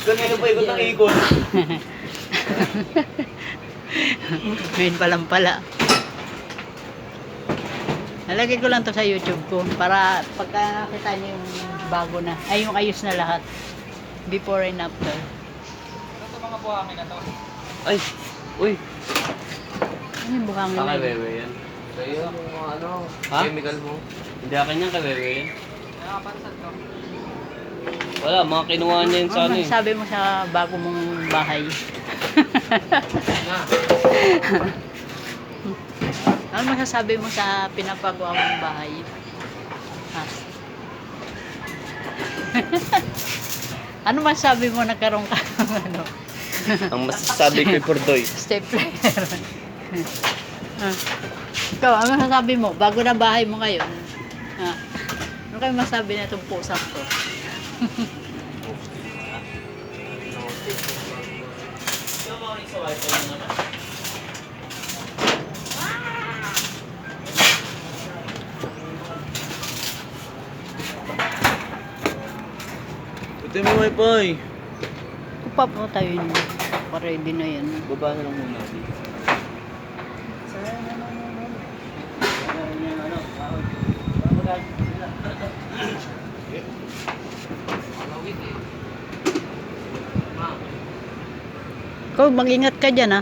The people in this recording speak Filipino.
Kanina pa ikot ng ikot. Ngayon pa lang pala. Nalagay ko lang to sa YouTube ko para pagka nakita niyo yung bago na, ay yung ayos na lahat. Before and after. Ito mga buhangin na to. Ay, uy. Ano yung buhangin na yun? Wewe yan. Sa'yo yung mga ano, Ha? chemical mo. Hindi akin yan, kay Wewe yan. Nakapansan ko. Wala, mga kinuha niya yun sa ano eh. Sabi mo sa bago mong bahay. Ano masasabi mo sa pinapagawa mong bahay? Ha? Ano masasabi mo nagkaroon ka ng ano? Ang masasabi ko'y Purdoy. Stepler. Ikaw, ano masasabi mo? Bago na bahay mo ngayon. Ha? Ano kayo masasabi na itong pusang to? Ito may wifi. Kupa po tayo yun. Pa-ready na yan. Baba na lang muna. Ikaw, mag-ingat ka dyan ha.